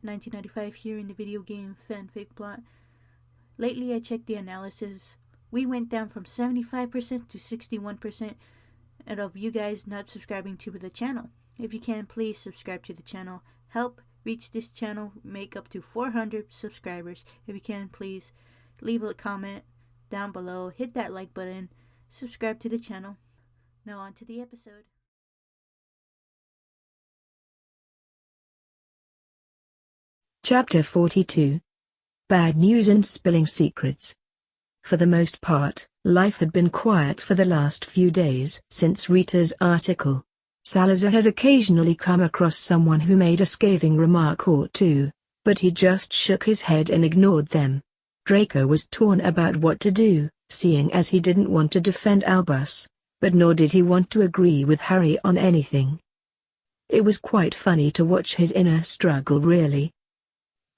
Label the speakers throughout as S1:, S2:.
S1: Matt 1995 here in the video game fanfic plot. Lately I checked the analysis. We went down from 75% to 61% of you guys not subscribing to the channel. If you can, please subscribe to the channel. Help reach this channel, make up to 400 subscribers. If you can, please leave a comment down below, hit that like button, subscribe to the channel. Now on to the episode.
S2: Chapter 42. Bad News and Spilling Secrets. For the most part, life had been quiet for the last few days since Rita's article. Salazar had occasionally come across someone who made a scathing remark or two, but he just shook his head and ignored them. Draco was torn about what to do, seeing as he didn't want to defend Albus, but nor did he want to agree with Harry on anything. It was quite funny to watch his inner struggle, really.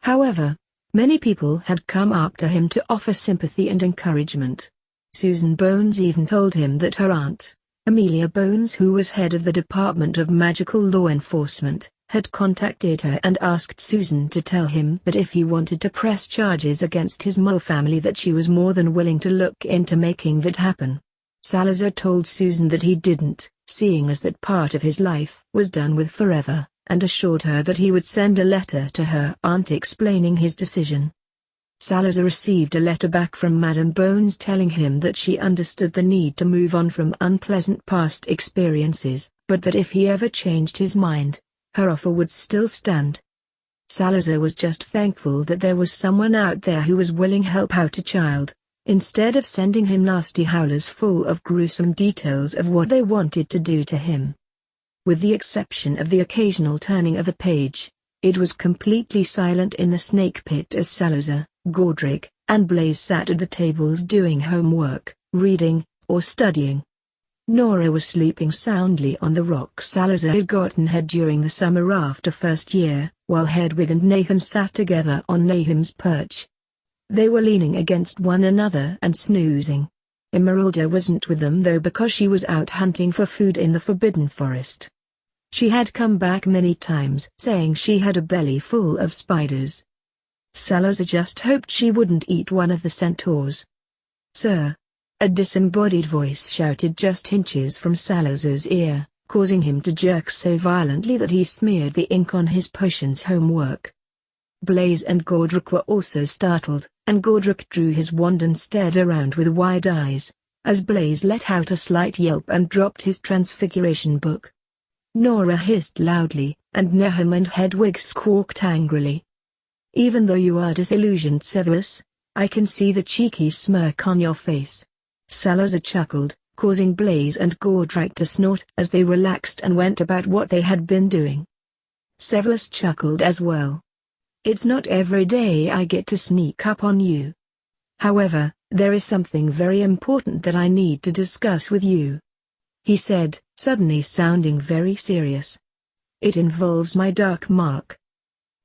S2: However, many people had come up to him to offer sympathy and encouragement. Susan Bones even told him that her aunt, Amelia Bones, who was head of the Department of Magical Law Enforcement, had contacted her and asked Susan to tell him that if he wanted to press charges against his Mole family, that she was more than willing to look into making that happen. Salazar told Susan that he didn't, seeing as that part of his life was done with forever, and assured her that he would send a letter to her aunt explaining his decision. Salazar received a letter back from Madame Bones telling him that she understood the need to move on from unpleasant past experiences, but that if he ever changed his mind, her offer would still stand. Salazar was just thankful that there was someone out there who was willing to help out a child, instead of sending him nasty howlers full of gruesome details of what they wanted to do to him. With the exception of the occasional turning of a page, it was completely silent in the snake pit as Salazar, Godric, and Blaise sat at the tables doing homework, reading, or studying. Nora was sleeping soundly on the rock Salazar had gotten her during the summer after first year, while Hedwig and Nahum sat together on Nahum's perch. They were leaning against one another and snoozing. Emeralda wasn't with them though, because she was out hunting for food in the Forbidden Forest. She had come back many times saying she had a belly full of spiders. Salazar just hoped she wouldn't eat one of the centaurs. "Sir!" a disembodied voice shouted just inches from Salazar's ear, causing him to jerk so violently that he smeared the ink on his potion's homework. Blaise and Godric were also startled, and Godric drew his wand and stared around with wide eyes, as Blaise let out a slight yelp and dropped his transfiguration book. Nora hissed loudly, and Nahum and Hedwig squawked angrily. "Even though you are disillusioned, Severus, I can see the cheeky smirk on your face." Salazar chuckled, causing Blaise and Godric to snort as they relaxed and went about what they had been doing. Severus chuckled as well. "It's not every day I get to sneak up on you. However, there is something very important that I need to discuss with you," he said, suddenly sounding very serious. "It involves my dark mark."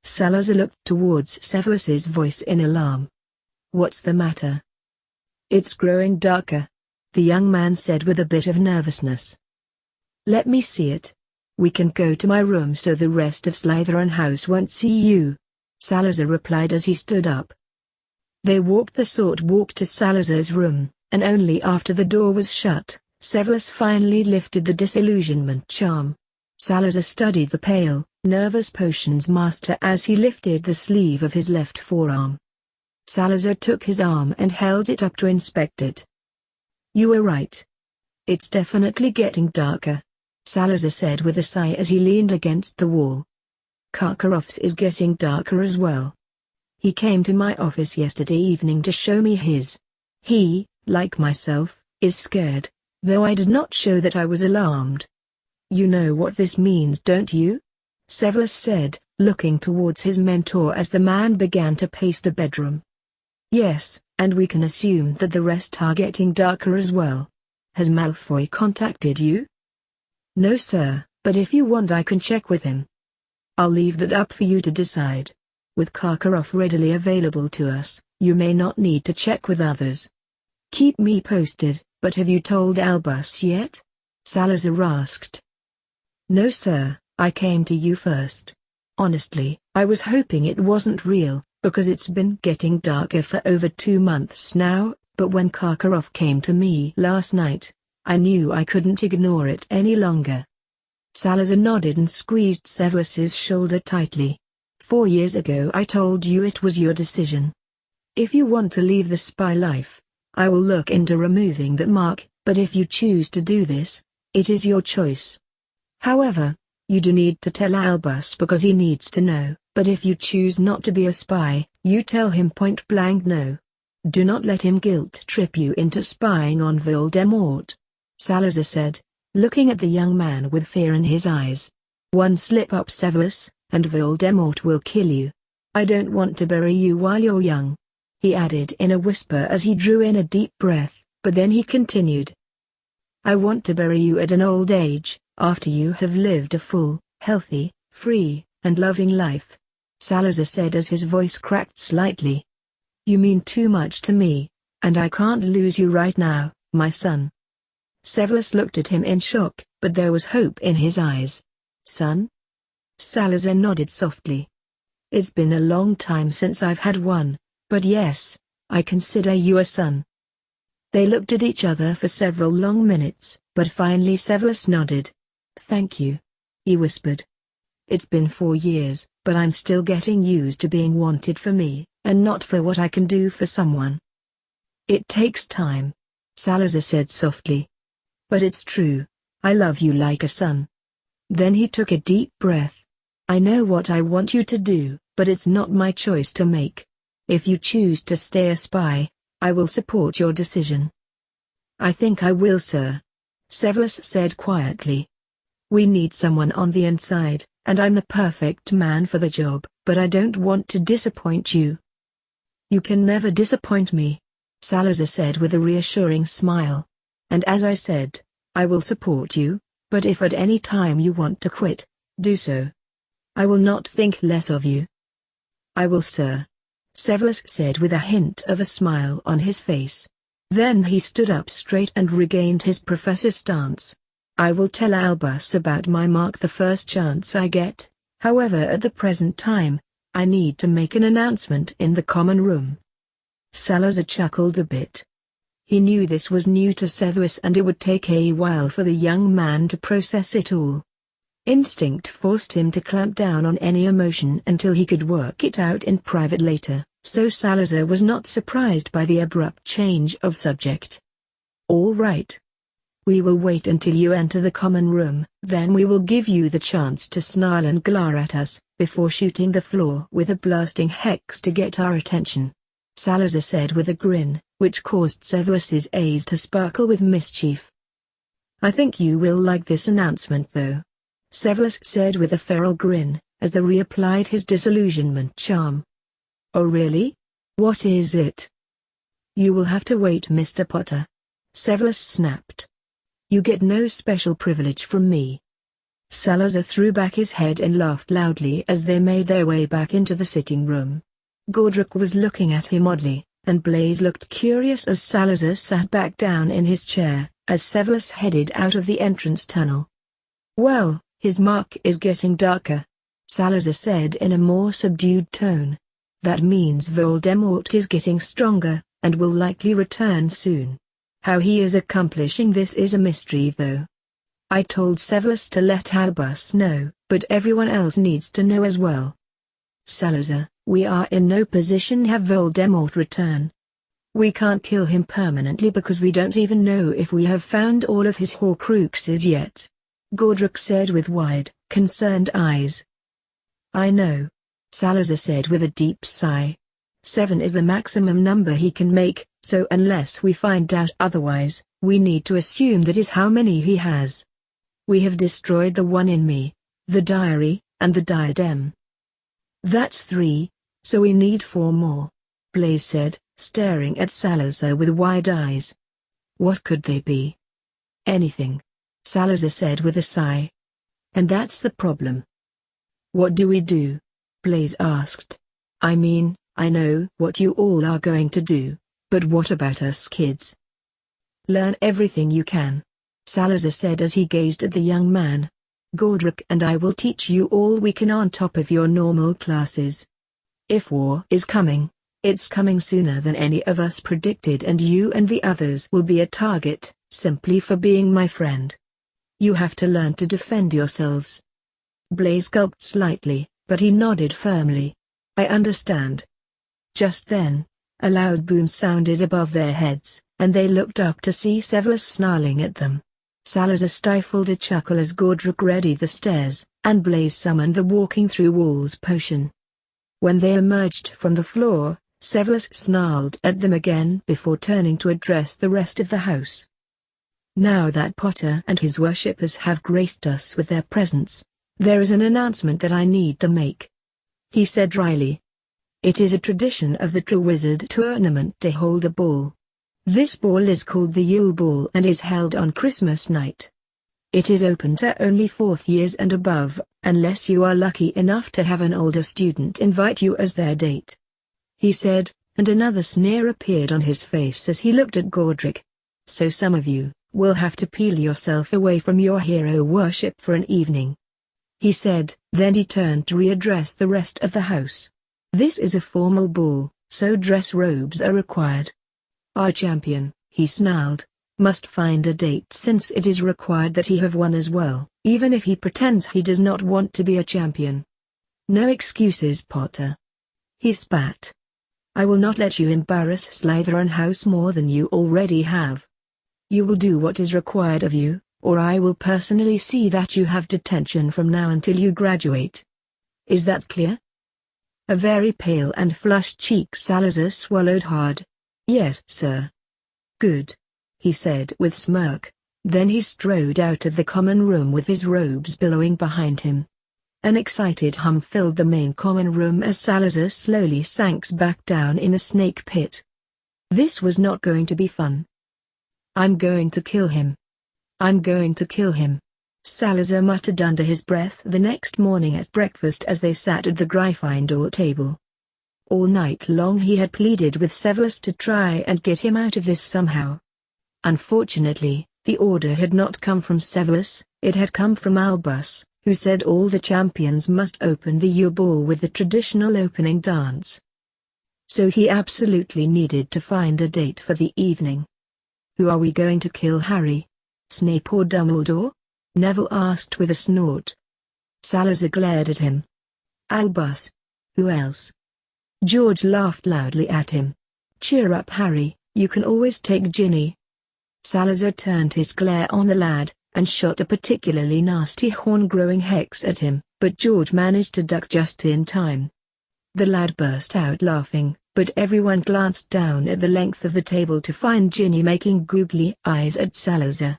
S2: Salazar looked towards Severus's voice in alarm. "What's the matter?" "It's growing darker," the young man said with a bit of nervousness. "Let me see it. We can go to my room so the rest of Slytherin House won't see you," Salazar replied as he stood up. They walked the short walk to Salazar's room, and only after the door was shut, Severus finally lifted the disillusionment charm. Salazar studied the pale, nervous potions master as he lifted the sleeve of his left forearm. Salazar took his arm and held it up to inspect it. "You were right. It's definitely getting darker," Salazar said with a sigh as he leaned against the wall. "Karkaroff's is getting darker as well. He came to my office yesterday evening to show me his. He, like myself, is scared, though I did not show that I was alarmed." "You know what this means, don't you?" Severus said, looking towards his mentor as the man began to pace the bedroom. "Yes, and we can assume that the rest are getting darker as well. Has Malfoy contacted you?" "No sir, but if you want I can check with him." "I'll leave that up for you to decide. With Karkaroff readily available to us, you may not need to check with others." "Keep me posted, but have you told Albus yet?" Salazar asked. "No sir, I came to you first. Honestly, I was hoping it wasn't real, because it's been getting darker for over 2 months now, but when Karkaroff came to me last night, I knew I couldn't ignore it any longer. Salazar nodded and squeezed Severus's shoulder tightly. 4 years ago I told you it was your decision. If you want to leave the spy life, I will look into removing that mark, but if you choose to do this, it is your choice. However, you do need to tell Albus because he needs to know, but if you choose not to be a spy, you tell him point blank no. Do not let him guilt trip you into spying on Voldemort. Salazar said, looking at the young man with fear in his eyes. One slip up, Severus, and Voldemort will kill you. I don't want to bury you while you're young. He added in a whisper as he drew in a deep breath, but then he continued. I want to bury you at an old age, after you have lived a full, healthy, free, and loving life. Salazar said as his voice cracked slightly. You mean too much to me, and I can't lose you right now, my son. Severus looked at him in shock, but there was hope in his eyes. Son? Salazar nodded softly. It's been a long time since I've had one, but yes, I consider you a son. They looked at each other for several long minutes, but finally Severus nodded. Thank you, he whispered. It's been 4 years, but I'm still getting used to being wanted for me, and not for what I can do for someone. It takes time, Salazar said softly. But it's true, I love you like a son. Then he took a deep breath. I know what I want you to do, but it's not my choice to make. If you choose to stay a spy, I will support your decision. I think I will, sir, Severus said quietly. We need someone on the inside, and I'm the perfect man for the job, but I don't want to disappoint you. You can never disappoint me, Salazar said with a reassuring smile. And as I said, I will support you, but if at any time you want to quit, do so. I will not think less of you. I will, sir, Severus said with a hint of a smile on his face. Then he stood up straight and regained his professor stance. I will tell Albus about my mark the first chance I get, however at the present time, I need to make an announcement in the common room. Salazar chuckled a bit. He knew this was new to Severus and it would take a while for the young man to process it all. Instinct forced him to clamp down on any emotion until he could work it out in private later, so Salazar was not surprised by the abrupt change of subject. All right. We will wait until you enter the common room, then we will give you the chance to snarl and glare at us, before shooting the floor with a blasting hex to get our attention. Salazar said with a grin, which caused Severus's eyes to sparkle with mischief. I think you will like this announcement though, Severus said with a feral grin, as the reapplied his disillusionment charm. Oh really? What is it? You will have to wait, Mr. Potter, Severus snapped. You get no special privilege from me. Salazar threw back his head and laughed loudly as they made their way back into the sitting room. Godric was looking at him oddly, and Blaise looked curious as Salazar sat back down in his chair, as Severus headed out of the entrance tunnel. Well, his mark is getting darker, Salazar said in a more subdued tone. That means Voldemort is getting stronger, and will likely return soon. How he is accomplishing this is a mystery though. I told Severus to let Albus know, but everyone else needs to know as well. Salazar, we are in no position to have Voldemort return. We can't kill him permanently because we don't even know if we have found all of his Horcruxes yet, Godric said with wide, concerned eyes. I know, Salazar said with a deep sigh. 7 is the maximum number he can make, so unless we find out otherwise, we need to assume that is how many he has. We have destroyed the one in me, the diary, and the diadem. That's 3, so we need 4 more, Blaise said, staring at Salazar with wide eyes. What could they be? Anything, Salazar said with a sigh. And that's the problem. What do we do? Blaise asked. I mean, I know what you all are going to do, but what about us kids? Learn everything you can, Salazar said as he gazed at the young man. Godric and I will teach you all we can on top of your normal classes. If war is coming, it's coming sooner than any of us predicted, and you and the others will be a target, simply for being my friend. You have to learn to defend yourselves." Blaze gulped slightly, but he nodded firmly. "I understand." Just then, a loud boom sounded above their heads, and they looked up to see Severus snarling at them. Salazar stifled a chuckle as Godric readied the stairs, and Blaze summoned the walking through walls potion. When they emerged from the floor, Severus snarled at them again before turning to address the rest of the house. "Now that Potter and his worshippers have graced us with their presence, there is an announcement that I need to make," he said dryly. "It is a tradition of the True Wizard Tournament to hold a ball. This ball is called the Yule Ball and is held on Christmas night. It is open to only 4th years and above, unless you are lucky enough to have an older student invite you as their date," he said, and another sneer appeared on his face as he looked at Godric. "So some of you will have to peel yourself away from your hero worship for an evening," he said. Then he turned to readdress the rest of the house. "This is a formal ball, so dress robes are required. Our champion," he snarled, "must find a date since it is required that he have one as well, even if he pretends he does not want to be a champion. No excuses, Potter." He spat. "I will not let you embarrass Slytherin House more than you already have. You will do what is required of you, or I will personally see that you have detention from now until you graduate. Is that clear?" A very pale and flushed cheek Salazar swallowed hard. "Yes, sir." "Good," he said with smirk. Then he strode out of the common room with his robes billowing behind him. An excited hum filled the main common room as Salazar slowly sank back down in a snake pit. This was not going to be fun. "I'm going to kill him. I'm going to kill him," Salazar muttered under his breath the next morning at breakfast as they sat at the Gryffindor table. All night long he had pleaded with Severus to try and get him out of this somehow. Unfortunately, the order had not come from Severus, it had come from Albus, who said all the champions must open the Yule Ball with the traditional opening dance. So he absolutely needed to find a date for the evening. "Who are we going to kill, Harry? Snape or Dumbledore?" Neville asked with a snort. Salazar glared at him. "Albus. Who else?" George laughed loudly at him. "Cheer up, Harry, you can always take Ginny." Salazar turned his glare on the lad, and shot a particularly nasty horn-growing hex at him, but George managed to duck just in time. The lad burst out laughing, but everyone glanced down at the length of the table to find Ginny making googly eyes at Salazar.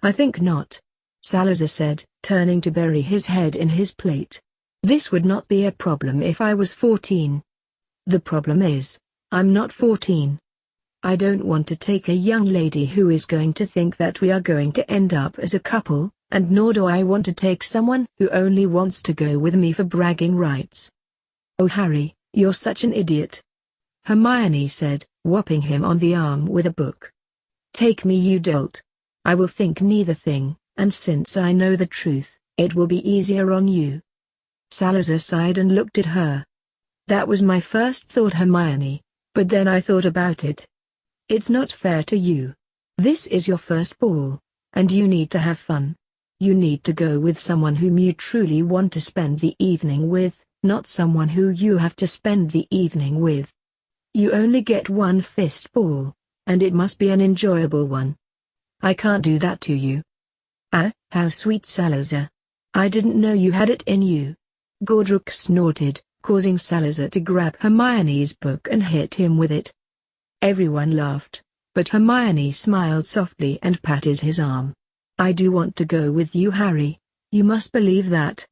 S2: "I think not," Salazar said, turning to bury his head in his plate. "This would not be a problem if I was 14. The problem is, I'm not 14. I don't want to take a young lady who is going to think that we are going to end up as a couple, and nor do I want to take someone who only wants to go with me for bragging rights." "Oh Harry, you're such an idiot," Hermione said, whopping him on the arm with a book. "Take me, you dolt. I will think neither thing, and since I know the truth, it will be easier on you." Salazar sighed and looked at her. "That was my first thought, Hermione, but then I thought about it. It's not fair to you. This is your first ball, and you need to have fun. You need to go with someone whom you truly want to spend the evening with, not someone who you have to spend the evening with. You only get one fist ball, and it must be an enjoyable one. I can't do that to you." "Ah, how sweet, Salazar. I didn't know you had it in you." Godric snorted, causing Salazar to grab Hermione's book and hit him with it. Everyone laughed, but Hermione smiled softly and patted his arm. "I do want to go with you, Harry. You must believe that."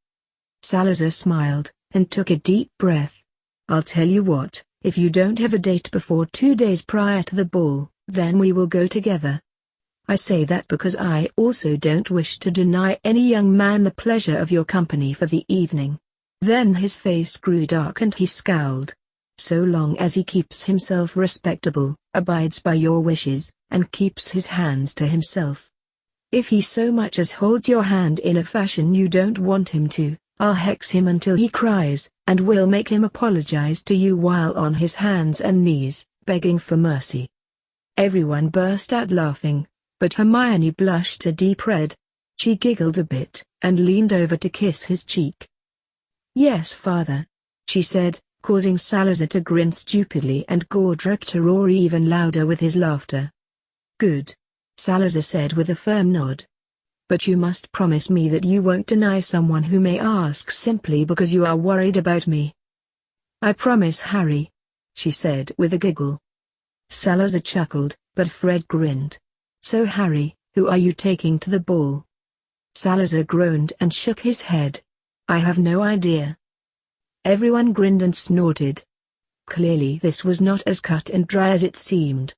S2: Salazar smiled, and took a deep breath. "I'll tell you what, if you don't have a date before 2 days prior to the ball, then we will go together. I say that because I also don't wish to deny any young man the pleasure of your company for the evening." Then his face grew dark and he scowled. "So long as he keeps himself respectable, abides by your wishes, and keeps his hands to himself." If he so much as holds your hand in a fashion you don't want him to, I'll hex him until he cries, and will make him apologize to you while on his hands and knees, begging for mercy." Everyone burst out laughing, but Hermione blushed a deep red. She giggled a bit, and leaned over to kiss his cheek. "Yes, father," she said, causing Salazar to grin stupidly and Godric to roar even louder with his laughter. "Good," Salazar said with a firm nod. "But you must promise me that you won't deny someone who may ask simply because you are worried about me." "I promise, Harry," she said with a giggle. Salazar chuckled, but Fred grinned. "So Harry, who are you taking to the ball?" Salazar groaned and shook his head. "I have no idea." Everyone grinned and snorted. Clearly this was not as cut and dry as it seemed.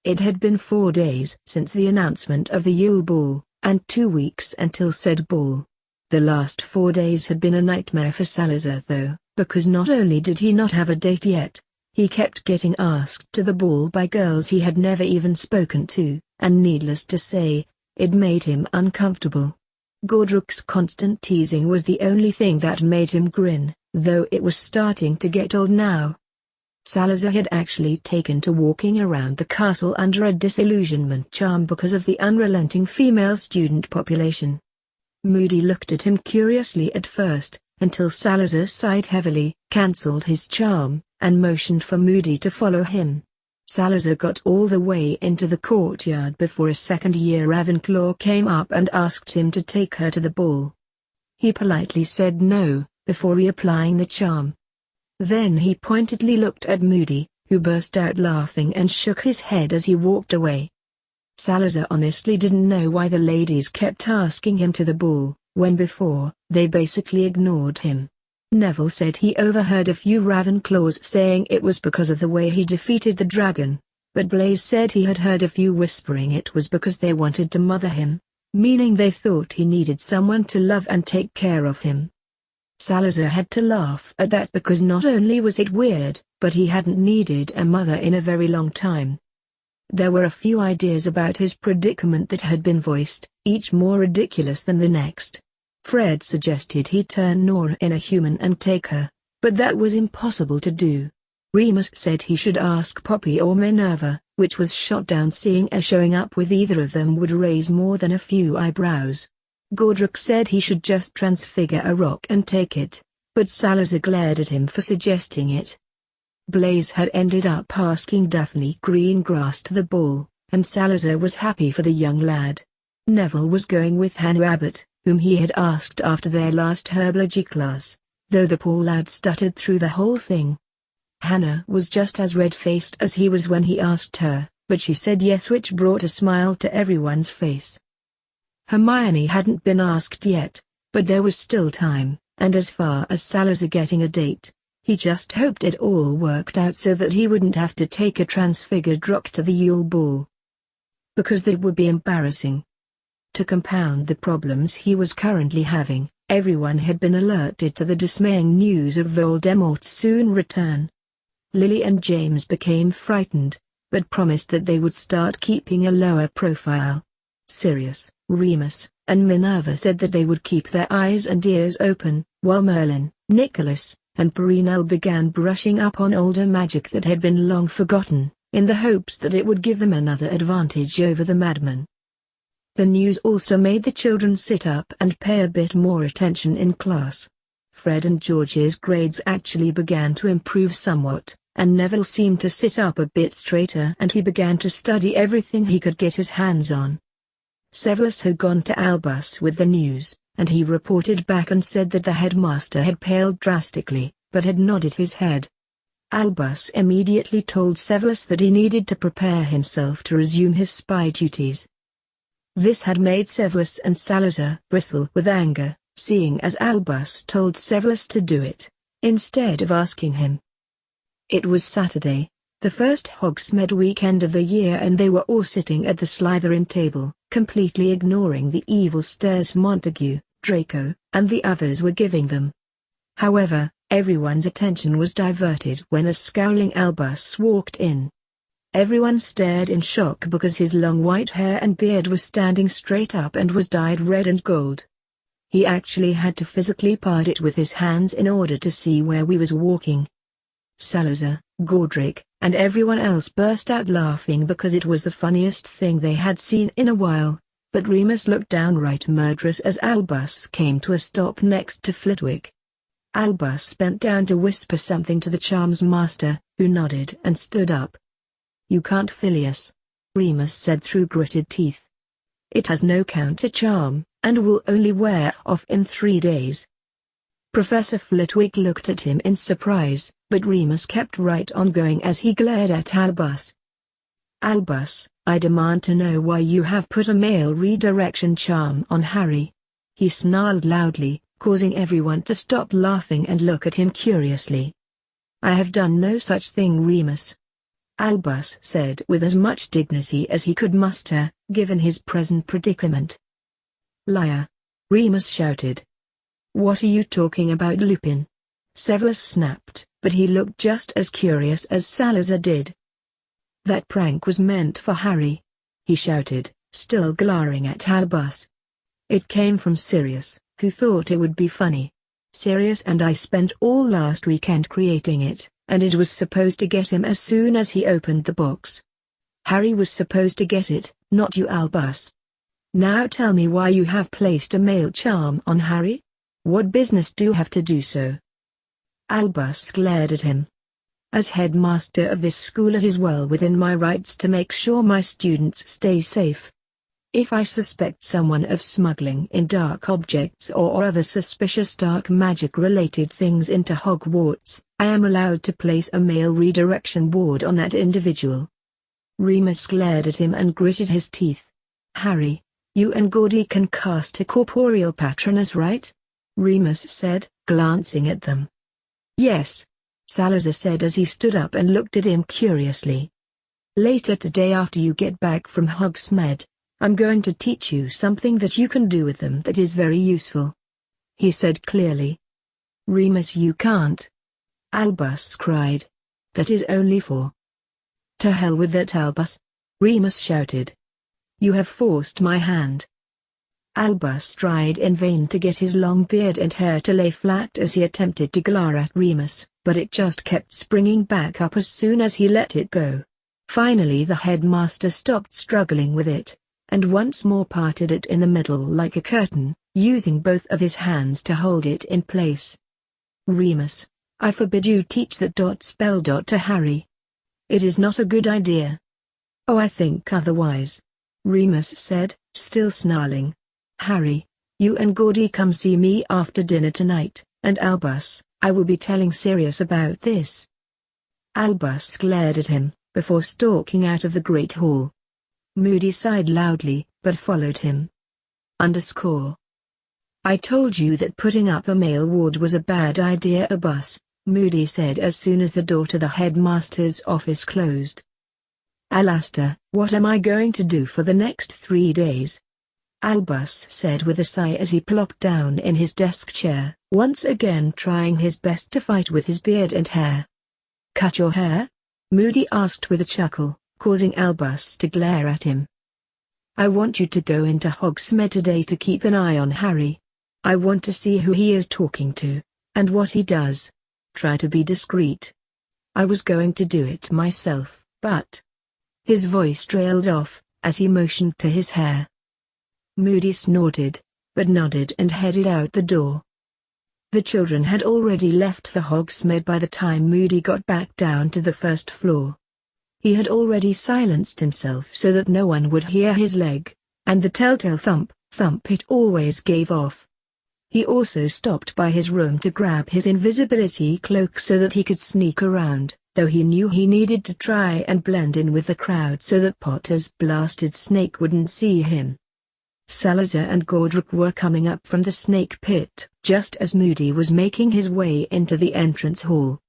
S2: It had been 4 days since the announcement of the Yule Ball, and 2 weeks until said ball. The last 4 days had been a nightmare for Salazar though, because not only did he not have a date yet, he kept getting asked to the ball by girls he had never even spoken to, and needless to say, it made him uncomfortable. Godric's constant teasing was the only thing that made him grin, though it was starting to get old now. Salazar had actually taken to walking around the castle under a disillusionment charm because of the unrelenting female student population. Moody looked at him curiously at first, until Salazar sighed heavily, cancelled his charm, and motioned for Moody to follow him. Salazar got all the way into the courtyard before a second-year Ravenclaw came up and asked him to take her to the ball. He politely said no, before reapplying the charm. Then he pointedly looked at Moody, who burst out laughing and shook his head as he walked away. Salazar honestly didn't know why the ladies kept asking him to the ball, when before, they basically ignored him. Neville said he overheard a few Ravenclaws saying it was because of the way he defeated the dragon, but Blaise said he had heard a few whispering it was because they wanted to mother him, meaning they thought he needed someone to love and take care of him. Salazar had to laugh at that because not only was it weird, but he hadn't needed a mother in a very long time. There were a few ideas about his predicament that had been voiced, each more ridiculous than the next. Fred suggested he turn Nora in a human and take her, but that was impossible to do. Remus said he should ask Poppy or Minerva, which was shot down seeing as showing up with either of them would raise more than a few eyebrows. Godric said he should just transfigure a rock and take it, but Salazar glared at him for suggesting it. Blaise had ended up asking Daphne Greengrass to the ball, and Salazar was happy for the young lad. Neville was going with Hannah Abbott, whom he had asked after their last herbology class, though the poor lad stuttered through the whole thing. Hannah was just as red-faced as he was when he asked her, but she said yes, which brought a smile to everyone's face. Hermione hadn't been asked yet, but there was still time, and as far as Salazar getting a date, he just hoped it all worked out so that he wouldn't have to take a transfigured rock to the Yule Ball. Because that would be embarrassing. To compound the problems he was currently having, everyone had been alerted to the dismaying news of Voldemort's soon return. Lily and James became frightened, but promised that they would start keeping a lower profile. Sirius, Remus, and Minerva said that they would keep their eyes and ears open, while Merlin, Nicholas, and Perenelle began brushing up on older magic that had been long forgotten, in the hopes that it would give them another advantage over the madman. The news also made the children sit up and pay a bit more attention in class. Fred and George's grades actually began to improve somewhat, and Neville seemed to sit up a bit straighter and he began to study everything he could get his hands on. Severus had gone to Albus with the news, and he reported back and said that the headmaster had paled drastically, but had nodded his head. Albus immediately told Severus that he needed to prepare himself to resume his spy duties. This had made Severus and Salazar bristle with anger, seeing as Albus told Severus to do it, instead of asking him. It was Saturday, the first Hogsmeade weekend of the year, and they were all sitting at the Slytherin table, completely ignoring the evil stares Montague, Draco, and the others were giving them. However, everyone's attention was diverted when a scowling Albus walked in. Everyone stared in shock because his long white hair and beard was standing straight up and was dyed red and gold. He actually had to physically part it with his hands in order to see where we was walking. Salazar, Godric, and everyone else burst out laughing because it was the funniest thing they had seen in a while, but Remus looked downright murderous as Albus came to a stop next to Flitwick. Albus bent down to whisper something to the charm's master, who nodded and stood up. "You can't Phileas," Remus said through gritted teeth. "It has no counter-charm, and will only wear off in 3 days." Professor Flitwick looked at him in surprise, but Remus kept right on going as he glared at Albus. "Albus, I demand to know why you have put a male redirection charm on Harry," he snarled loudly, causing everyone to stop laughing and look at him curiously. "I have done no such thing, Remus," Albus said with as much dignity as he could muster, given his present predicament. "Liar!" Remus shouted. "What are you talking about, Lupin?" Severus snapped, but he looked just as curious as Salazar did. "That prank was meant for Harry," he shouted, still glaring at Albus. "It came from Sirius, who thought it would be funny. Sirius and I spent all last weekend creating it, and it was supposed to get him as soon as he opened the box. Harry was supposed to get it, not you, Albus. Now tell me why you have placed a male charm on Harry? What business do you have to do so?" Albus glared at him. "As headmaster of this school, it is well within my rights to make sure my students stay safe. If I suspect someone of smuggling in dark objects or other suspicious dark magic-related things into Hogwarts, I am allowed to place a male redirection ward on that individual." Remus glared at him and gritted his teeth. "Harry, you and Gordy can cast a corporeal patronus, right?" Remus said, glancing at them. "Yes," Salazar said as he stood up and looked at him curiously. "Later today, after you get back from Hogsmeade, I'm going to teach you something that you can do with them that is very useful," he said clearly. "Remus, you can't!" Albus cried. "That is only for—" "To hell with that, Albus!" Remus shouted. "You have forced my hand." Albus tried in vain to get his long beard and hair to lay flat as he attempted to glare at Remus, but it just kept springing back up as soon as he let it go. Finally the headmaster stopped struggling with it, and once more parted it in the middle like a curtain, using both of his hands to hold it in place. "Remus, I forbid you teach that spell to Harry. It is not a good idea." "Oh, I think otherwise," Remus said, still snarling. "Harry, you and Gordy come see me after dinner tonight, and Albus, I will be telling Sirius about this." Albus glared at him, before stalking out of the Great Hall. Moody sighed loudly, but followed him. "I told you that putting up a male ward was a bad idea, Albus," Moody said as soon as the door to the headmaster's office closed. "Alastair, what am I going to do for the next 3 days?" Albus said with a sigh as he plopped down in his desk chair, once again trying his best to fight with his beard and hair. "Cut your hair?" Moody asked with a chuckle, causing Albus to glare at him. "I want you to go into Hogsmeade today to keep an eye on Harry. I want to see who he is talking to, and what he does. Try to be discreet. I was going to do it myself, but—" His voice trailed off, as he motioned to his hair. Moody snorted, but nodded and headed out the door. The children had already left for Hogsmeade by the time Moody got back down to the first floor. He had already silenced himself so that no one would hear his leg, and the telltale thump, thump it always gave off. He also stopped by his room to grab his invisibility cloak so that he could sneak around, though he knew he needed to try and blend in with the crowd so that Potter's blasted snake wouldn't see him. Salazar and Godric were coming up from the snake pit, just as Moody was making his way into the entrance hall.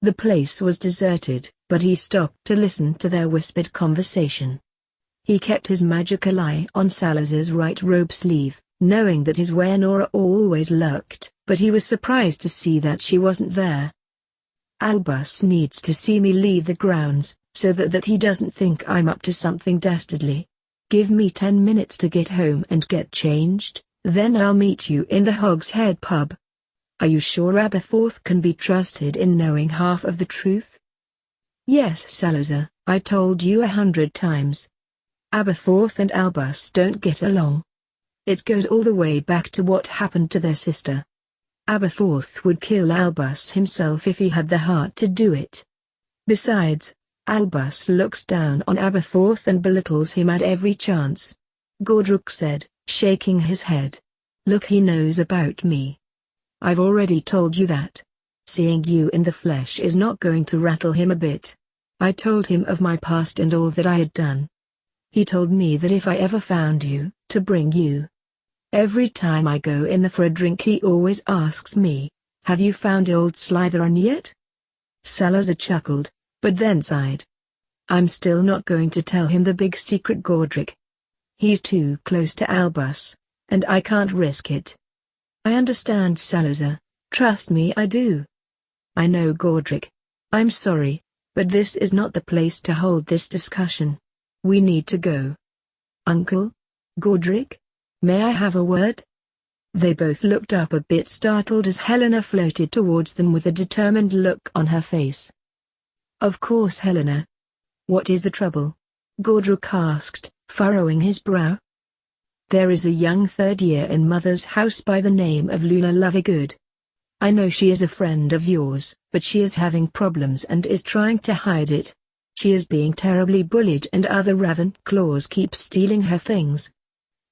S2: The place was deserted, but he stopped to listen to their whispered conversation. He kept his magical eye on Salazar's right robe sleeve, knowing that his Wayanora always lurked, but he was surprised to see that she wasn't there. "Albus needs to see me leave the grounds," so that he doesn't think I'm up to something dastardly. Give me 10 minutes to get home and get changed, then I'll meet you in the Hog's Head pub. Are you sure Aberforth can be trusted in knowing half of the truth? Yes, Salazar, I told you 100 times. Aberforth and Albus don't get along. It goes all the way back to what happened to their sister. Aberforth would kill Albus himself if he had the heart to do it. Besides, Albus looks down on Aberforth and belittles him at every chance. Gordrick said, shaking his head. Look, he knows about me. I've already told you that. Seeing you in the flesh is not going to rattle him a bit. I told him of my past and all that I had done. He told me that if I ever found you, to bring you. Every time I go in there for a drink he always asks me, have you found old Slytherin yet? Salazar chuckled, but then sighed. I'm still not going to tell him the big secret, Gordrick. He's too close to Albus, and I can't risk it. I understand, Salazar, trust me I do. I know, Gordrick. I'm sorry, but this is not the place to hold this discussion. We need to go. Uncle? Gordrick? May I have a word? They both looked up a bit startled as Helena floated towards them with a determined look on her face. Of course, Helena. What is the trouble? Gordrick asked, furrowing his brow. There is a young third year in Mother's house by the name of Luna Lovegood. I know she is a friend of yours, but she is having problems and is trying to hide it. She is being terribly bullied and other Ravenclaws keep stealing her things.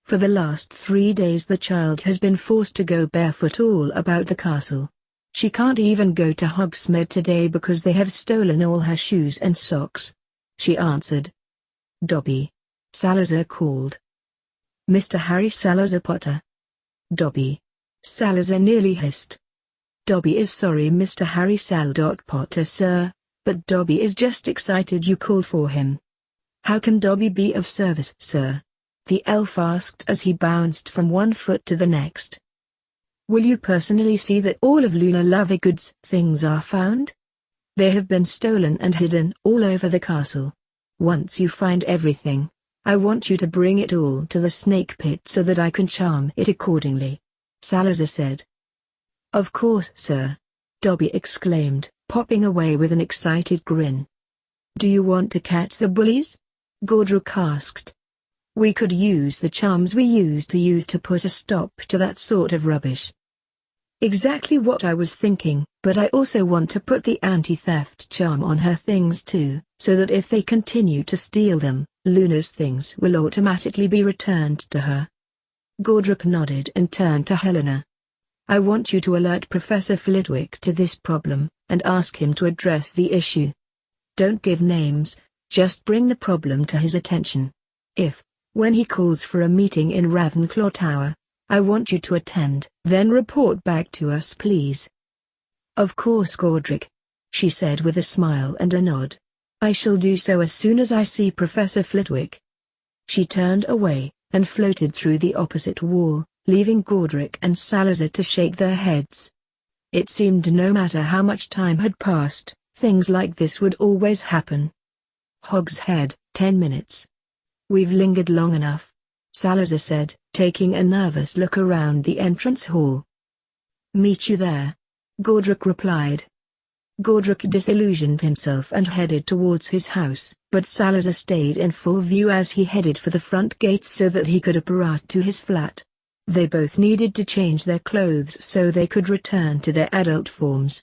S2: For the last 3 days the child has been forced to go barefoot all about the castle. She can't even go to Hogsmeade today because they have stolen all her shoes and socks. She answered. Dobby. Salazar called. Mr. Harry Salazar Potter. Dobby. Salazar nearly hissed. Dobby is sorry, Mr. Harry Potter, sir, but Dobby is just excited you called for him. How can Dobby be of service, sir? The elf asked as he bounced from one foot to the next. Will you personally see that all of Luna Lovegood's things are found? They have been stolen and hidden all over the castle. Once you find everything, I want you to bring it all to the snake pit so that I can charm it accordingly, Salazar said. Of course, sir, Dobby exclaimed, popping away with an excited grin. Do you want to catch the bullies? Gordrick asked. We could use the charms we used to put a stop to that sort of rubbish. Exactly what I was thinking, but I also want to put the anti-theft charm on her things too, so that if they continue to steal them, Luna's things will automatically be returned to her. Gordrick nodded and turned to Helena. I want you to alert Professor Flitwick to this problem, and ask him to address the issue. Don't give names, just bring the problem to his attention. If, when he calls for a meeting in Ravenclaw Tower, I want you to attend, then report back to us, please. Of course, Gordrick, she said with a smile and a nod. I shall do so as soon as I see Professor Flitwick. She turned away, and floated through the opposite wall, leaving Gordrick and Salazar to shake their heads. It seemed no matter how much time had passed, things like this would always happen. Hog's Head, 10 minutes. We've lingered long enough, Salazar said, taking a nervous look around the entrance hall. Meet you there, Gordrick replied. Gordrick disillusioned himself and headed towards his house, but Salazar stayed in full view as he headed for the front gates so that he could apparat to his flat. They both needed to change their clothes so they could return to their adult forms.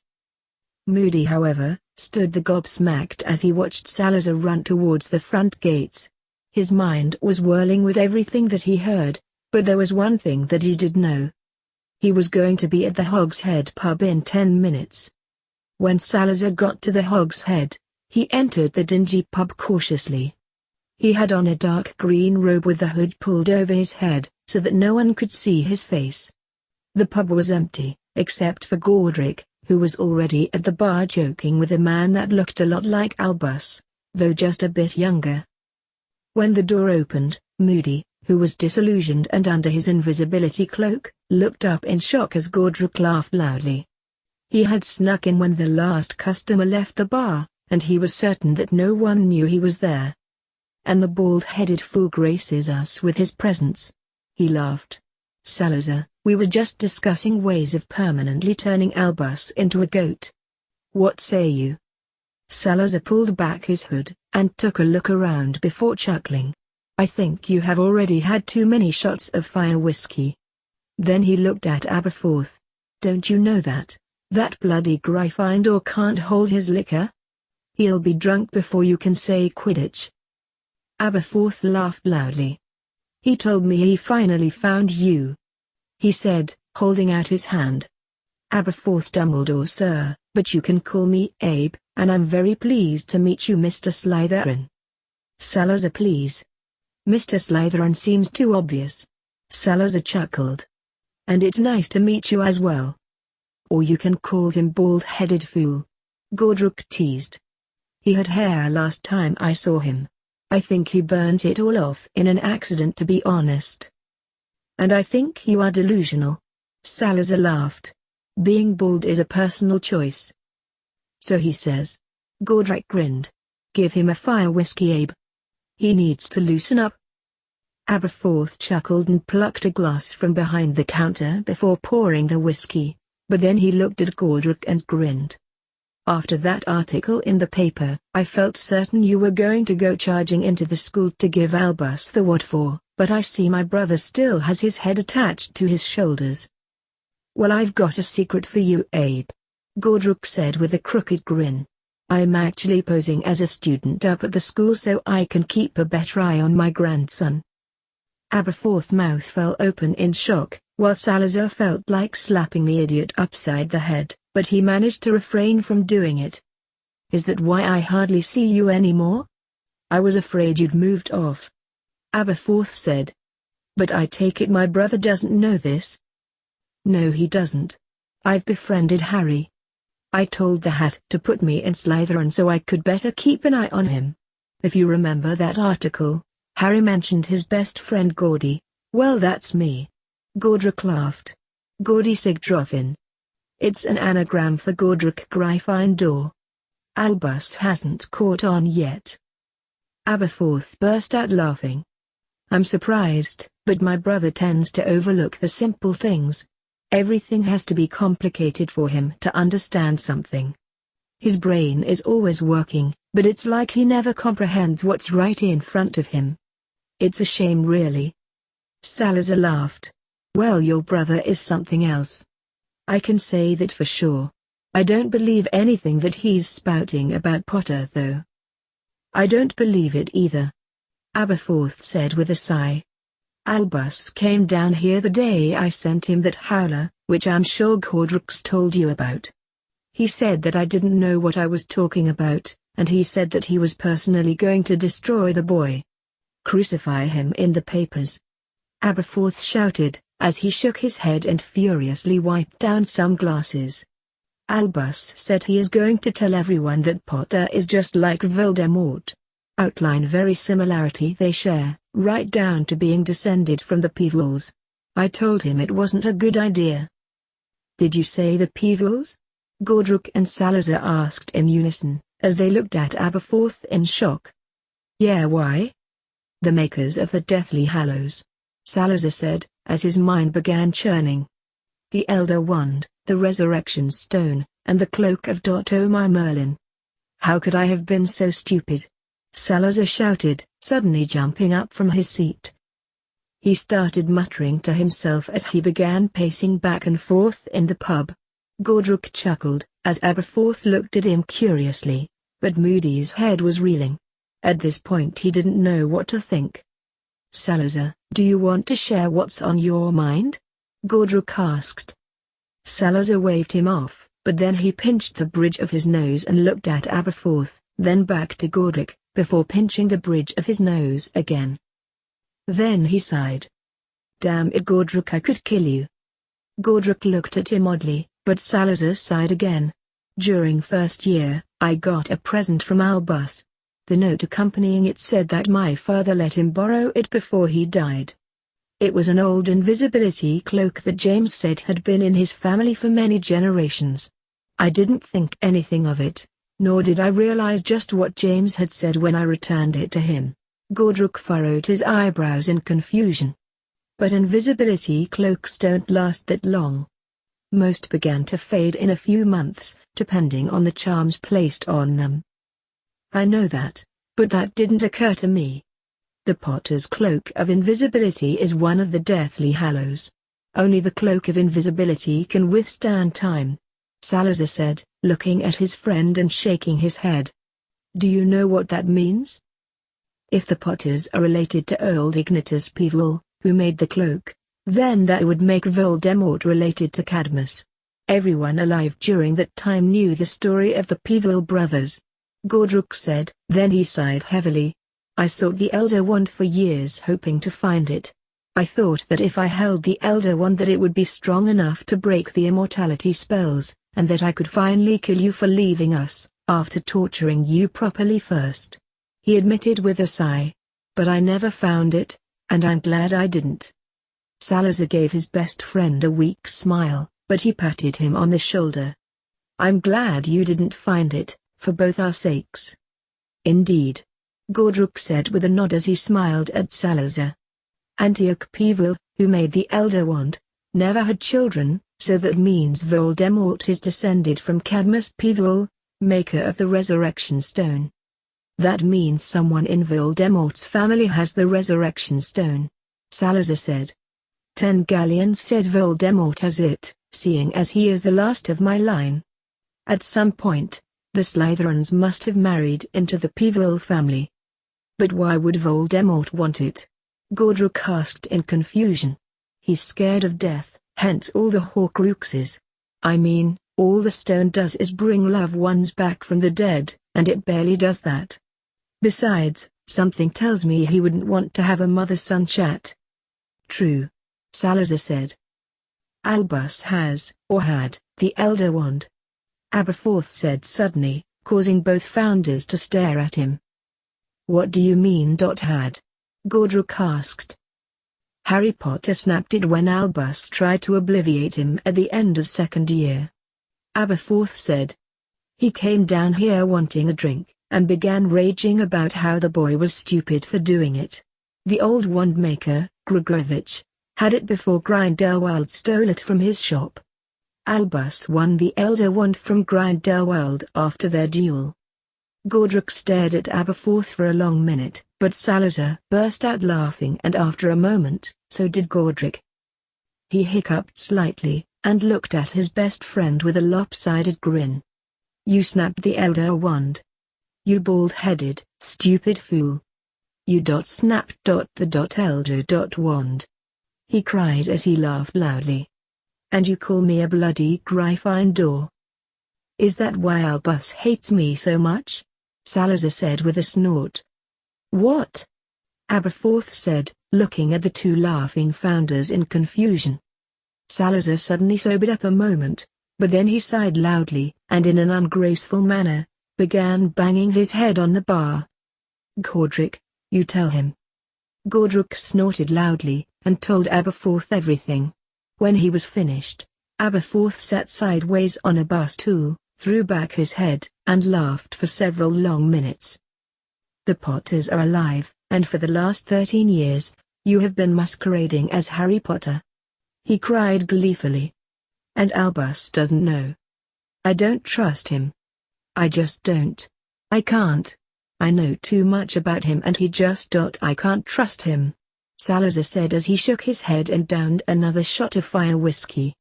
S2: Moody, however, stood gobsmacked as he watched Salazar run towards the front gates. His mind was whirling with everything that he heard, but there was one thing that he did know. He was going to be at the Hog's Head pub in 10 minutes. When Salazar got to the Hog's Head, he entered the dingy pub cautiously. He had on a dark green robe with the hood pulled over his head, so that no one could see his face. The pub was empty, except for Gordrick, who was already at the bar joking with a man that looked a lot like Albus, though just a bit younger. When the door opened, Moody, who was disillusioned and under his invisibility cloak, looked up in shock as Gordrick laughed loudly. He had snuck in when the last customer left the bar, and he was certain that no one knew he was there. And the bald-headed fool graces us with his presence. He laughed. Salazar, we were just discussing ways of permanently turning Albus into a goat. What say you? Salazar pulled back his hood, and took a look around before chuckling. I think you have already had too many shots of fire whiskey. Then he looked at Aberforth. Don't you know that bloody Gryffindor can't hold his liquor? He'll be drunk before you can say Quidditch. Aberforth laughed loudly. He told me he finally found you, he said, holding out his hand. Aberforth Dumbledore, sir, but you can call me Abe, and I'm very pleased to meet you, Mr. Slytherin. Salazar, please. Mr. Slytherin seems too obvious. Salazar chuckled. And it's nice to meet you as well. Or you can call him bald-headed fool. Godric teased. He had hair last time I saw him. I think he burnt it all off in an accident, to be honest. And I think you are delusional. Salazar laughed. Being bald is a personal choice. So he says. Godric grinned. Give him a fire whiskey, Abe. He needs to loosen up. Aberforth chuckled and plucked a glass from behind the counter before pouring the whiskey, but then he looked at Godric and grinned. After that article in the paper, I felt certain you were going to go charging into the school to give Albus the what for, but I see my brother still has his head attached to his shoulders. Well, I've got a secret for you, Abe, Godric said with a crooked grin. I'm actually posing as a student up at the school so I can keep a better eye on my grandson. Aberforth's mouth fell open in shock, while Salazar felt like slapping the idiot upside the head, but he managed to refrain from doing it. Is that why I hardly see you anymore? I was afraid you'd moved off. Aberforth said. But I take it my brother doesn't know this? No, he doesn't. I've befriended Harry. I told the Hat to put me in Slytherin so I could better keep an eye on him. If you remember that article, Harry mentioned his best friend Gordy. Well, that's me. Godric laughed. Gordy Sigdrovin. It's an anagram for Godric Gryffindor. Albus hasn't caught on yet. Aberforth burst out laughing. I'm surprised, but my brother tends to overlook the simple things. Everything has to be complicated for him to understand something. His brain is always working, but it's like he never comprehends what's right in front of him. It's a shame, really. Salazar laughed. Well, your brother is something else. I can say that for sure. I don't believe anything that he's spouting about Potter, though. I don't believe it either, Aberforth said with a sigh. Albus came down here the day I sent him that howler, which I'm sure Godric's told you about. He said that I didn't know what I was talking about, and he said that he was personally going to destroy the boy. Crucify him in the papers. Aberforth shouted, as he shook his head and furiously wiped down some glasses. Albus said he is going to tell everyone that Potter is just like Voldemort. Outline very similarity they share, right down to being descended from the Peevuls. I told him it wasn't a good idea. Did you say the Peevuls? Godric and Salazar asked in unison, as they looked at Aberforth in shock. Yeah, why? The makers of the Deathly Hallows, Salazar said, as his mind began churning. The Elder Wand, the Resurrection Stone, and the Cloak of Dotto my Merlin. How could I have been so stupid? Salazar shouted, suddenly jumping up from his seat. He started muttering to himself as he began pacing back and forth in the pub. Godric chuckled, as Aberforth looked at him curiously, but Moody's head was reeling. At this point he didn't know what to think. Salazar, do you want to share what's on your mind? Godric asked. Salazar waved him off, but then he pinched the bridge of his nose and looked at Aberforth, then back to Godric, before pinching the bridge of his nose again. Then he sighed. Damn it, Godric, I could kill you. Godric looked at him oddly, but Salazar sighed again. During first year, I got a present from Albus. The note accompanying it said that my father let him borrow it before he died. It was an old invisibility cloak that James said had been in his family for many generations. I didn't think anything of it. nor did I realize just what James had said when I returned it to him. Gordruk furrowed his eyebrows in confusion. But invisibility cloaks don't last that long. Most began to fade in a few months, depending on the charms placed on them. I know that, but that didn't occur to me. The Potter's Cloak of Invisibility is one of the Deathly Hallows. Only the Cloak of Invisibility can withstand time, Salazar said, looking at his friend and shaking his head. Do you know what that means? If the Potters are related to old Ignitus Peveril, who made the cloak, then that would make Voldemort related to Cadmus. Everyone alive during that time knew the story of the Peveril brothers. Gordruk said. Then he sighed heavily. I sought the Elder Wand for years hoping to find it. I thought that if I held the Elder Wand that it would be strong enough to break the immortality spells, and that I could finally kill you for leaving us, after torturing you properly first. He admitted with a sigh. But I never found it, and I'm glad I didn't. Salazar gave his best friend a weak smile, but he patted him on the shoulder. I'm glad you didn't find it, for both our sakes. Indeed. Gordruk said with a nod as he smiled at Salazar. Antioch Peveril, who made the Elder Wand, never had children, so that means Voldemort is descended from Cadmus Peveril, maker of the Resurrection Stone. That means someone in Voldemort's family has the Resurrection Stone, Salazar said. 10 Galleons says Voldemort has it, seeing as he is the last of my line. At some point, the Slytherins must have married into the Peveril family. But why would Voldemort want it? Gordruk asked in confusion. He's scared of death, hence all the Horcruxes. I mean, all the stone does is bring loved ones back from the dead, and it barely does that. Besides, something tells me he wouldn't want to have a mother-son chat. True. Salazar said. Albus has, or had, the Elder Wand. Aberforth said suddenly, causing both founders to stare at him. What do you mean? Had? Gordruk asked. Harry Potter snapped it when Albus tried to obliviate him at the end of second year. Aberforth said. He came down here wanting a drink, and began raging about how the boy was stupid for doing it. The old wand maker, Gregorevich, had it before Grindelwald stole it from his shop. Albus won the Elder Wand from Grindelwald after their duel. Gordruk stared at Aberforth for a long minute, but Salazar burst out laughing, and after a moment, so did Gordruk. He hiccuped slightly, and looked at his best friend with a lopsided grin. You snapped the Elder Wand. You bald-headed, stupid fool. You snapped the Elder Wand. He cried as he laughed loudly. And you call me a bloody Gryffindor? Is that why Albus hates me so much? Salazar said with a snort. What? Aberforth said, looking at the two laughing founders in confusion. Salazar suddenly sobered up a moment, but then he sighed loudly, and in an ungraceful manner, began banging his head on the bar. Gordruk, you tell him. Gordruk snorted loudly, and told Aberforth everything. When he was finished, Aberforth sat sideways on a bar stool, threw back his head, and laughed for several long minutes. The Potters are alive, and for the last 13 years, you have been masquerading as Harry Potter. He cried gleefully. And Albus doesn't know. I don't trust him. I just don't. I can't. I know too much about him and he just. I can't trust him, Salazar said as he shook his head and downed another shot of fire whiskey.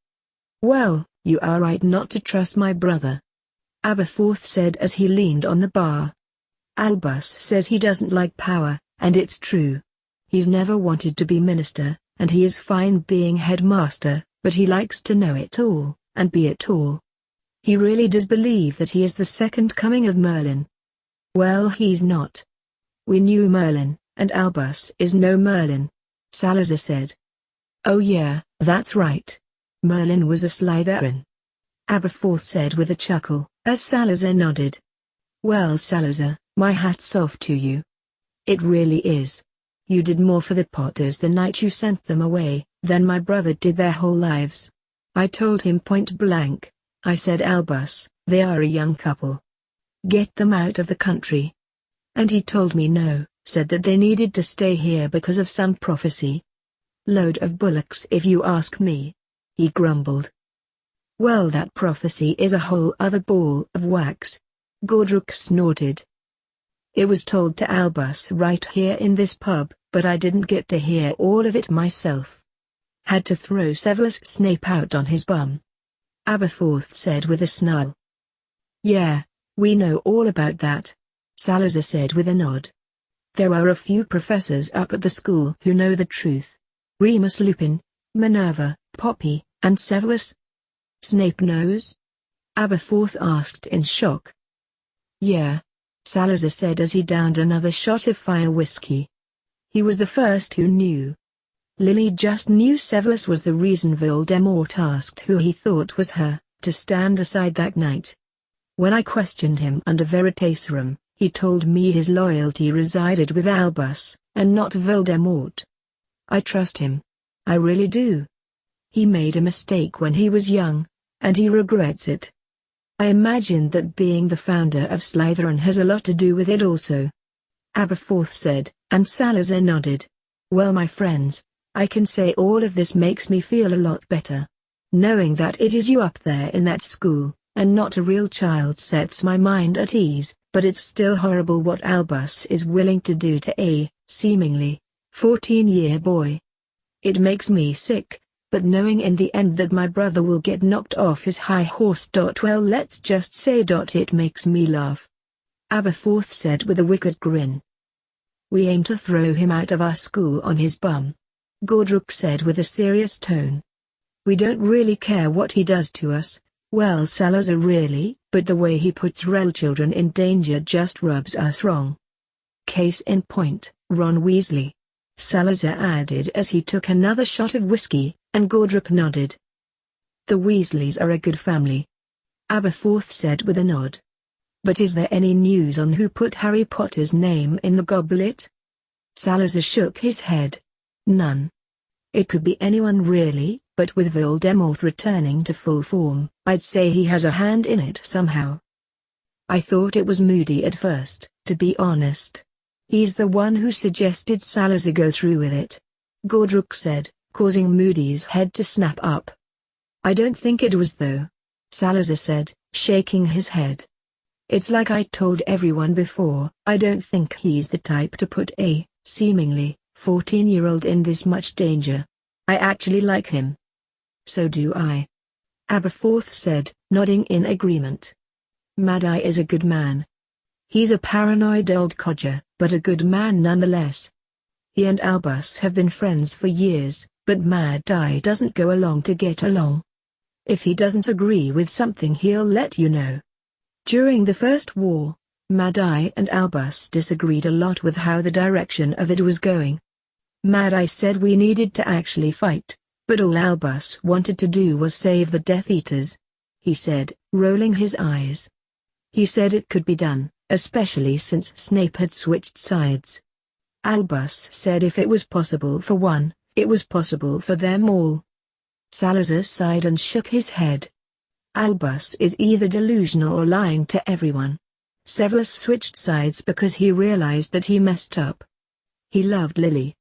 S2: Well, you are right not to trust my brother, Aberforth said as he leaned on the bar. Albus says he doesn't like power, and it's true. He's never wanted to be minister, and he is fine being headmaster, but he likes to know it all, and be it all. He really does believe that he is the second coming of Merlin. Well, he's not. We knew Merlin, and Albus is no Merlin, Salazar said. Oh yeah, that's right. Merlin was a Slytherin, Aberforth said with a chuckle, as Salazar nodded. Well, Salazar, my hat's off to you. It really is. You did more for the Potters the night you sent them away, than my brother did their whole lives. I told him point blank. I said, Albus, they are a young couple. Get them out of the country. And he told me no, said that they needed to stay here because of some prophecy. Load of bullocks if you ask me, he grumbled. Well, that prophecy is a whole other ball of wax. Gordruk snorted. It was told to Albus right here in this pub, but I didn't get to hear all of it myself. Had to throw Severus Snape out on his bum. Aberforth said with a snarl. Yeah, we know all about that, Salazar said with a nod. There are a few professors up at the school who know the truth. Remus Lupin, Minerva, Poppy, and Severus. Snape knows? Aberforth asked in shock. Yeah, Salazar said as he downed another shot of fire whiskey. He was the first who knew. Lily just knew Severus was the reason Voldemort asked who he thought was her, to stand aside that night. When I questioned him under Veritaserum, he told me his loyalty resided with Albus, and not Voldemort. I trust him. I really do. He made a mistake when he was young, and he regrets it. I imagine that being the founder of Slytherin has a lot to do with it also. Aberforth said, and Salazar nodded. Well, my friends, I can say all of this makes me feel a lot better. Knowing that it is you up there in that school, and not a real child, sets my mind at ease, but it's still horrible what Albus is willing to do to a, seemingly, 14-year boy. It makes me sick, but knowing in the end that my brother will get knocked off his high horse. Well, let's just say it makes me laugh. Aberforth said with a wicked grin. We aim to throw him out of our school on his bum, Gordruk said with a serious tone. We don't really care what he does to us, well, Salazar really, but the way he puts real children in danger just rubs us wrong. Case in point, Ron Weasley, Salazar added as he took another shot of whiskey, and Gordruk nodded. The Weasleys are a good family, Aberforth said with a nod. But is there any news on who put Harry Potter's name in the goblet? Salazar shook his head. None. It could be anyone really, but with Voldemort returning to full form, I'd say he has a hand in it somehow. I thought it was Moody at first, to be honest. He's the one who suggested Salazar go through with it, Gordruk said, causing Moody's head to snap up. I don't think it was though, Salazar said, shaking his head. It's like I told everyone before, I don't think he's the type to put a, seemingly, 14-year-old in this much danger. I actually like him. So do I, Aberforth said, nodding in agreement. Mad-Eye is a good man. He's a paranoid old codger, but a good man nonetheless. He and Albus have been friends for years, but Mad-Eye doesn't go along to get along. If he doesn't agree with something, he'll let you know. During the First War, Mad-Eye and Albus disagreed a lot with how the direction of it was going. Mad-Eye said we needed to actually fight, but all Albus wanted to do was save the Death Eaters, he said, rolling his eyes. He said it could be done, especially since Snape had switched sides. Albus said if it was possible for one, it was possible for them all. Salazar sighed and shook his head. Albus is either delusional or lying to everyone. Severus switched sides because he realized that he messed up. He loved Lily.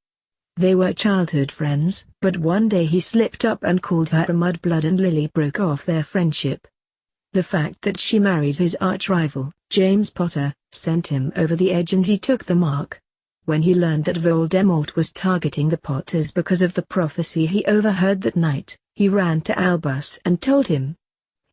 S2: They were childhood friends, but one day he slipped up and called her a mudblood and Lily broke off their friendship. The fact that she married his arch-rival, James Potter, sent him over the edge and he took the mark. When he learned that Voldemort was targeting the Potters because of the prophecy he overheard that night, he ran to Albus and told him.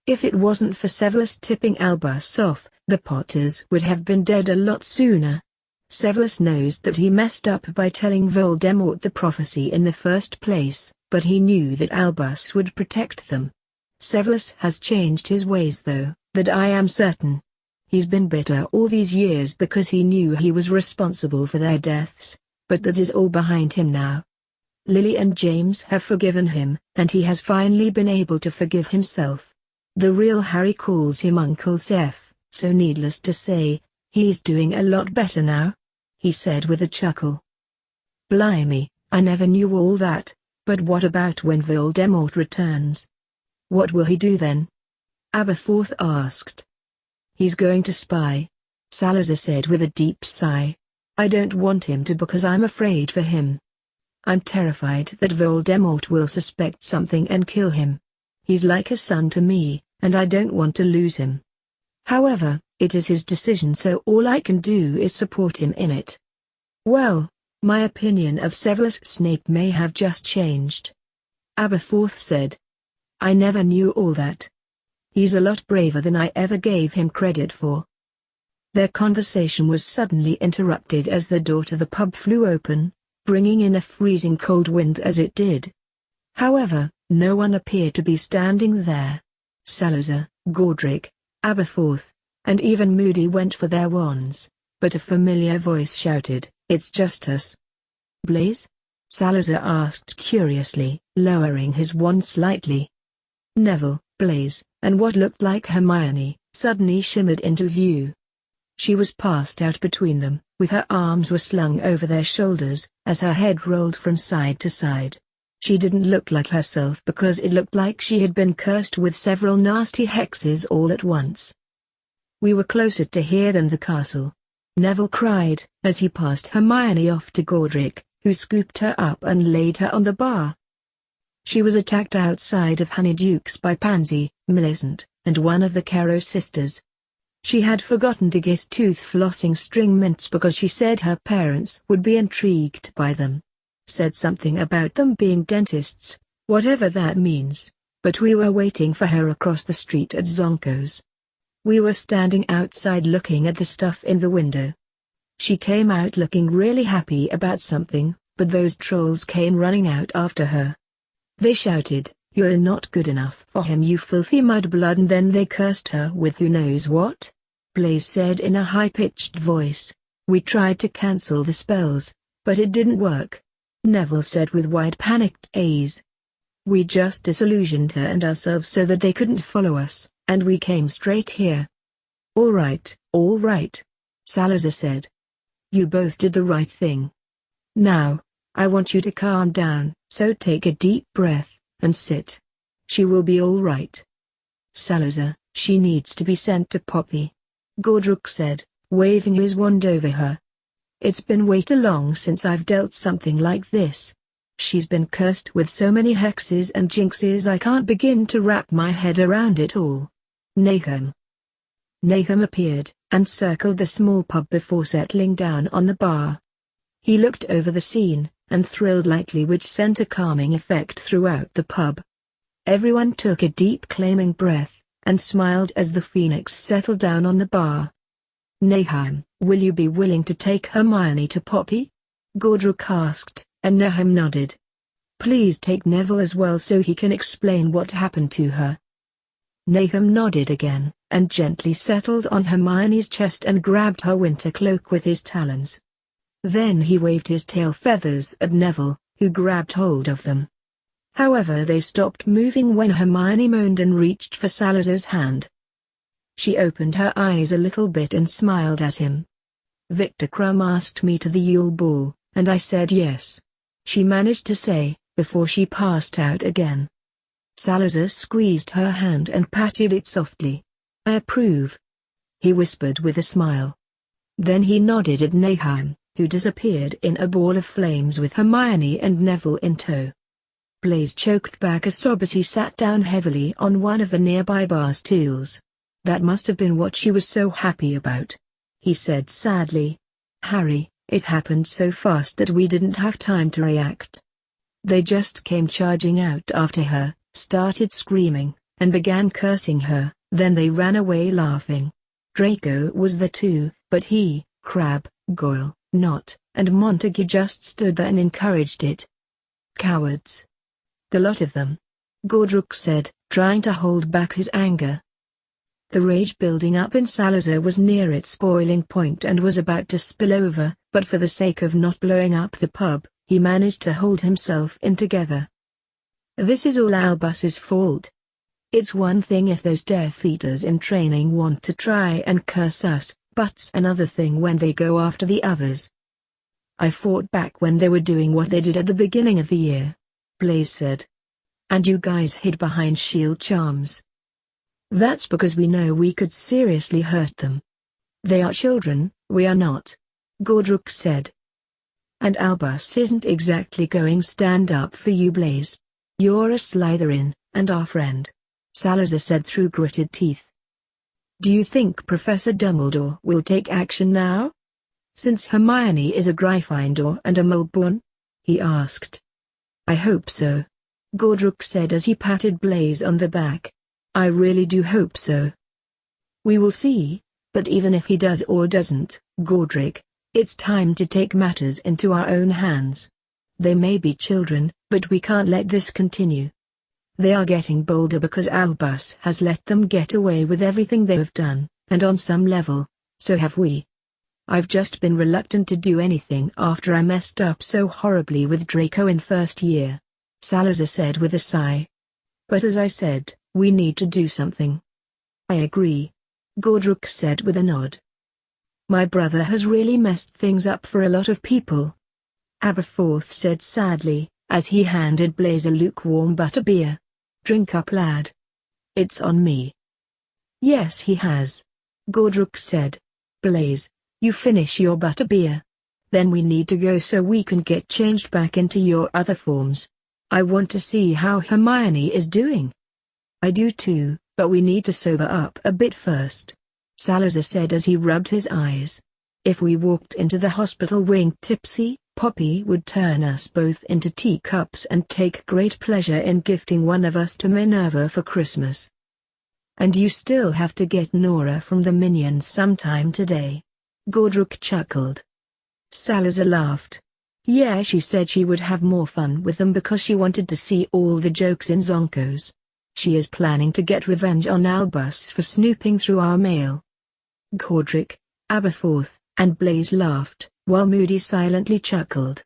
S2: If it wasn't for Severus tipping Albus off, the Potters would have been dead a lot sooner. Severus knows that he messed up by telling Voldemort the prophecy in the first place, but he knew that Albus would protect them. Severus has changed his ways though, that I am certain. He's been bitter all these years because he knew he was responsible for their deaths, but that is all behind him now. Lily and James have forgiven him, and he has finally been able to forgive himself. The real Harry calls him Uncle Seth, so needless to say, he's doing a lot better now, he said with a chuckle. Blimey, I never knew all that, but what about when Voldemort returns? What will he do then? Aberforth asked. He's going to spy, Salazar said with a deep sigh. I don't want him to because I'm afraid for him. I'm terrified that Voldemort will suspect something and kill him. He's like a son to me, and I don't want to lose him. However, it is his decision, so all I can do is support him in it. Well, my opinion of Severus Snape may have just changed, Aberforth said. I never knew all that. He's a lot braver than I ever gave him credit for. Their conversation was suddenly interrupted as the door to the pub flew open, bringing in a freezing cold wind as it did. However, no one appeared to be standing there. Salazar, Godric, Aberforth, and even Moody went for their wands, but a familiar voice shouted, "It's just us." Blaise? Salazar asked curiously, lowering his wand slightly. Neville, Blaise, and what looked like Hermione, suddenly shimmered into view. She was passed out between them, with her arms were slung over their shoulders, as her head rolled from side to side. She didn't look like herself because it looked like she had been cursed with several nasty hexes all at once. We were closer to here than the castle, Neville cried, as he passed Hermione off to Godric, who scooped her up and laid her on the bar. She was attacked outside of Honeydukes by Pansy, Millicent, and one of the Caro sisters. She had forgotten to get tooth-flossing string mints because she said her parents would be intrigued by them. Said something about them being dentists, whatever that means, but we were waiting for her across the street at Zonko's. We were standing outside looking at the stuff in the window. She came out looking really happy about something, but those trolls came running out after her. They shouted, "You're not good enough for him, you filthy mudblood," and then they cursed her with who knows what. Blaise said in a high-pitched voice. We tried to cancel the spells, but it didn't work, Neville said with wide panicked eyes. We just disillusioned her and ourselves so that they couldn't follow us, and we came straight here. All right, Salazar said. You both did the right thing. Now, I want you to calm down, so take a deep breath, and sit. She will be all right. Salazar, she needs to be sent to Poppy, Godric said, waving his wand over her. It's been way too long since I've dealt something like this. She's been cursed with so many hexes and jinxes I can't begin to wrap my head around it all. Nahum appeared, and circled the small pub before settling down on the bar. He looked over the scene, and thrilled lightly, which sent a calming effect throughout the pub. Everyone took a deep claiming breath, and smiled as the phoenix settled down on the bar. Nahum, will you be willing to take Hermione to Poppy? Godric asked, and Nahum nodded. Please take Neville as well so he can explain what happened to her. Nahum nodded again, and gently settled on Hermione's chest and grabbed her winter cloak with his talons. Then he waved his tail feathers at Neville, who grabbed hold of them. However, they stopped moving when Hermione moaned and reached for Salazar's hand. She opened her eyes a little bit and smiled at him. Victor Crumb asked me to the Yule Ball, and I said yes, she managed to say, before she passed out again. Salazar squeezed her hand and patted it softly. I approve, he whispered with a smile. Then he nodded at Nahum, who disappeared in a ball of flames with Hermione and Neville in tow. Blaise choked back a sob as he sat down heavily on one of the nearby bar stools. That must have been what she was so happy about, he said sadly. Harry, it happened so fast that we didn't have time to react. They just came charging out after her, started screaming, and began cursing her, then they ran away laughing. Draco was there too, but he, Crabbe, Goyle, Nott, and Montague just stood there and encouraged it. Cowards. The lot of them, Godric said, trying to hold back his anger. The rage building up in Salazar was near its boiling point and was about to spill over, but for the sake of not blowing up the pub, he managed to hold himself in together. This is all Albus's fault. It's one thing if those Death Eaters in training want to try and curse us, but's another thing when they go after the others. I fought back when they were doing what they did at the beginning of the year, Blaise said. And you guys hid behind shield charms. That's because we know we could seriously hurt them. They are children, we are not. Gordruk said. And Albus isn't exactly going stand up for you, Blaze. You're a Slytherin, and our friend. Salazar said through gritted teeth. Do you think Professor Dumbledore will take action now? Since Hermione is a Gryffindor and a Mulborn? He asked. I hope so. Gordruk said as he patted Blaze on the back. I really do hope so. We will see, but even if he does or doesn't, Gordrick, it's time to take matters into our own hands. They may be children, but we can't let this continue. They are getting bolder because Albus has let them get away with everything they have done, and on some level, so have we. I've just been reluctant to do anything after I messed up so horribly with Draco in first year. Salazar said with a sigh. But as I said, we need to do something. I agree. Gordruk said with a nod. My brother has really messed things up for a lot of people. Aberforth said sadly, as he handed Blaze a lukewarm butterbeer. Drink up, lad. It's on me. Yes, he has. Gordruk said. Blaze, you finish your butterbeer. Then we need to go so we can get changed back into your other forms. I want to see how Hermione is doing. I do too, but we need to sober up a bit first. Salazar said as he rubbed his eyes. If we walked into the hospital wing tipsy, Poppy would turn us both into teacups and take great pleasure in gifting one of us to Minerva for Christmas. And you still have to get Nora from the Minions sometime today. Gordruk chuckled. Salazar laughed. Yeah, she said she would have more fun with them because she wanted to see all the jokes in Zonkos. She is planning to get revenge on Albus for snooping through our mail. Gordrick, Aberforth, and Blaze laughed, while Moody silently chuckled.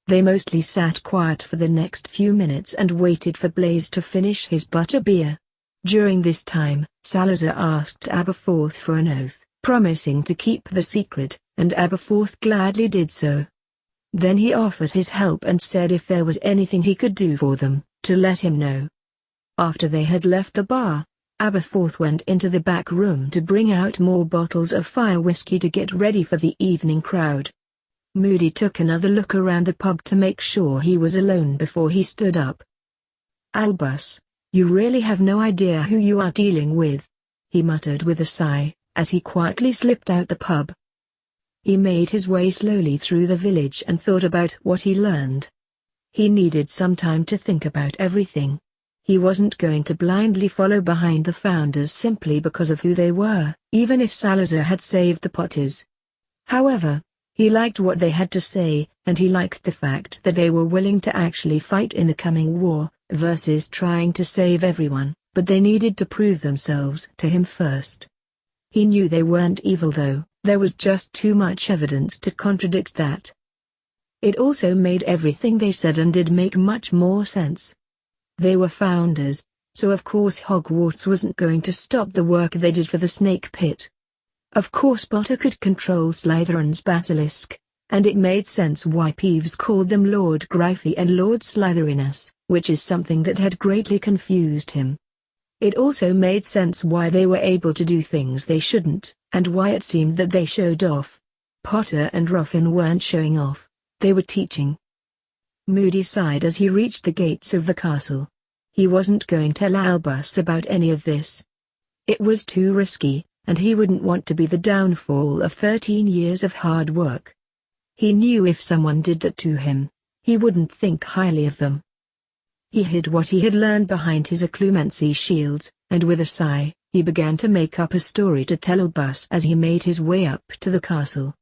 S2: They mostly sat quiet for the next few minutes and waited for Blaze to finish his butterbeer. During this time, Salazar asked Aberforth for an oath, promising to keep the secret, and Aberforth gladly did so. Then he offered his help and said if there was anything he could do for them, to let him know. After they had left the bar, Aberforth went into the back room to bring out more bottles of fire whiskey to get ready for the evening crowd. Moody took another look around the pub to make sure he was alone before he stood up. Albus, you really have no idea who you are dealing with, he muttered with a sigh, as he quietly slipped out the pub. He made his way slowly through the village and thought about what he learned. He needed some time to think about everything. He wasn't going to blindly follow behind the founders simply because of who they were, even if Salazar had saved the Potters. However, he liked what they had to say, and he liked the fact that they were willing to actually fight in the coming war, versus trying to save everyone, but they needed to prove themselves to him first. He knew they weren't evil though, there was just too much evidence to contradict that. It also made everything they said and did make much more sense. They were founders, so of course Hogwarts wasn't going to stop the work they did for the Snake Pit. Of course Potter could control Slytherin's basilisk, and it made sense why Peeves called them Lord Gryffindor and Lord Slytherinus, which is something that had greatly confused him. It also made sense why they were able to do things they shouldn't, and why it seemed that they showed off. Potter and Ruffin weren't showing off, they were teaching. Moody sighed as he reached the gates of the castle. He wasn't going to tell Albus about any of this. It was too risky, and he wouldn't want to be the downfall of 13 years of hard work. He knew if someone did that to him, he wouldn't think highly of them. He hid what he had learned behind his occlumency shields, and with a sigh, he began to make up a story to tell Albus as he made his way up to the castle.